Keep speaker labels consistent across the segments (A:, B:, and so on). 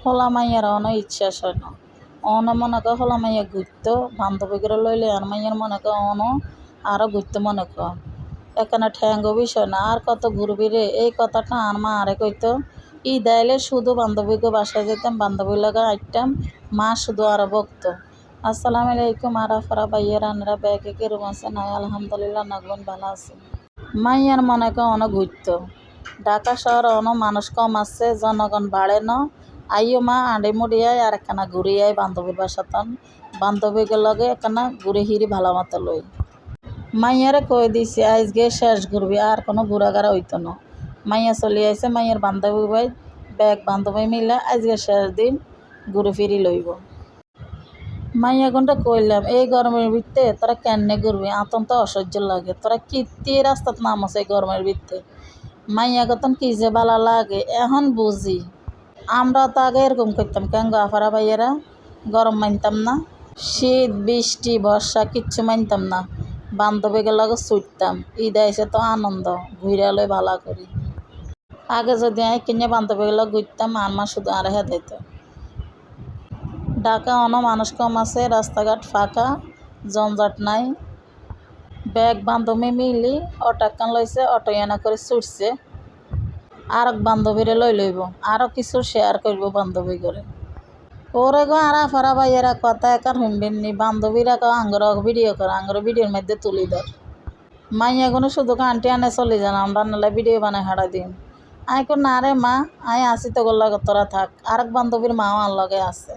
A: হোলা মাইয়ার অনেক ইচ্ছা হয় না অন মনে কর হোলা মাইয়া ঘুরতো বান্ধবী করে লইলে আর মাইয়ার মনে কর অন আরও ঘুরতে মনে কর এখানে ঠ্যাঙ্গ বিষয় না আর কত ঘুরবি রে এই কথাটা আর মা আরে কইতো ঈদ আইলে শুধু বান্ধবীকে বাসায় যেতাম বান্ধবীর লগে আইতাম মা শুধু আরো বকতো। আসসালামু আলাইকুম আরাফারা ভাইয়েরা আনরা ব্যাগে কেরম আছে নাই আলহামদুলিল্লাহ নাগবন ভালো আছে। মাইয়ার মনে কর অন ঘুরতো ঢাকা শহরে অন মানুষ কম আছে জনগণ বাড়ে ন আইও মা আড়ে মুড়িয়ায় আর একখানা ঘুরিয়ায় বান্ধবীর বাসাতন বান্ধবীকে লগে একখানা ঘুরে হিরি ভালো মতো লই মাইয়ারে কই দিছি আজকে শেষ ঘুরবি আর কোনো ঘোরাঘাড়া হইতো না। মাইয়া চলি আইছে মাইয়ার বান্ধবী ভাই ব্যাগ বান্ধবী মিলে আজকে শেষ দিন ঘুরে ফিরি লইব। মাইয়া গন্ডা কইলাম এই গরমের ভিত্তে তোরা কেনে ঘুরবি আতন তো অসহ্য লাগে তোরা কীর্তি রাস্তাত নামছে এই গরমের ভিত্তে মাইয়া গতন কি যে বালা লাগে এখন বুঝি আমরা তো আগে এরকম করতাম কেন গো আফারা ভাইয়েরা গরম মানতাম না শীত বৃষ্টি বর্ষা কিচ্ছু মানতাম না বান্ধবীকে লগে ছুটতাম ঈদ আইসে তো আনন্দ ঘুরে লই ভালো করি আগে যদি আমি কিনে বান্ধবীকে লগে ঘুরতাম আর মা শুধু আর হেদাইতো। ঢাকা অন মানুষ কম আছে রাস্তাঘাট ফাঁকা জঞ্জাট নাই ব্যাগ বান্ধবী মিলি অটো একখান লইছে অটো এনা করে ছুটছে আর বান্ধবীরে লইব আরও কিছু শেয়ার করব বান্ধবী করে ওরে গো আর আফারা ভাইয়েরা কথা একার শুনবেন নি বান্ধবীরা কো আঙ্গর ভিডিও কর আঙ্গর ভিডিওর মধ্যে তুলি ধর মাইয়া কোনো শুধু আন্টি আনে চলে যান আমরা নালে ভিডিও বানাই হারা দিন আই কো না রে মা আই আসি তো লগে তোরা থাক আরেক বান্ধবীর মাও আর লগে আছে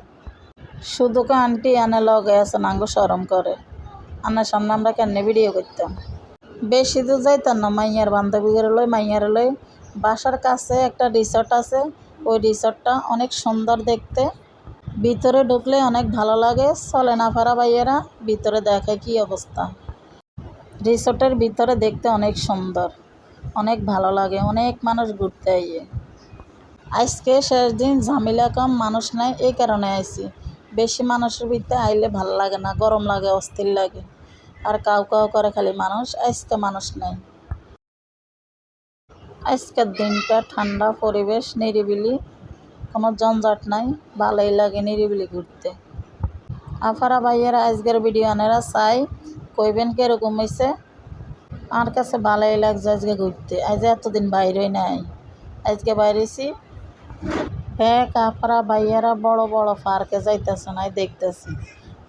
A: শুধু আন্টি আনে লগে আছে নাঙ্গো শরম করে আনার সামনে আমরা কেন ভিডিও করতাম বেশি দূর যাইতাম না মাইয়ার বান্ধবী করে লই মাইয়ার লই বাসার কাছে একটা রিসর্ট আছে ওই রিসর্টটা অনেক সুন্দর দেখতে ভিতরে ঢুকলে অনেক ভালো লাগে চলে না পারা ভাইয়েরা ভিতরে দেখে কি অবস্থা রিসর্টের ভিতরে দেখতে অনেক সুন্দর অনেক ভালো লাগে অনেক মানুষ ঘুরতে আইয়ে আজকে শেষ দিন ঝামেলা কম মানুষ নাই এই কারণে আইছি বেশি মানুষের ভিতরে আইলে ভালো লাগে না গরম লাগে অস্থির লাগে আর কাউ কাউ করে খালি মানুষ আজকে মানুষ নাই আজকের দিনটা ঠান্ডা পরিবেশ নিরিবিলি কোনো জঞ্জাট নাই ভালোই লাগে নিরিবিলি ঘুরতে। আফারা ভাইয়েরা আজকের ভিডিও আনেরা চাই কইবেন কীরকম হয়েছে আমার কাছে ভালোই লাগছে আজকে ঘুরতে আজ এতদিন বাইরেই নাই আজকে বাইরেছি হ্যাঁ আফারা ভাইয়েরা বড় বড় পার্কে যাইতেছে না দেখতেছি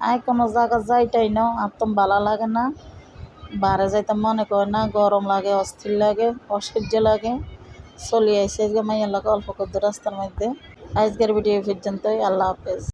A: আই কোনো জায়গা যাইটাই না আর তো ভালো লাগে না বারে যাইতে মনে করে না গরম লাগে অস্থির লাগে অসহ্য লাগে চলে আইসি আজকে মাইয়ার লাগে অল্প করতে রাস্তার মধ্যে আজকের ভিডিও পর্যন্তই আল্লাহ হাফেজ।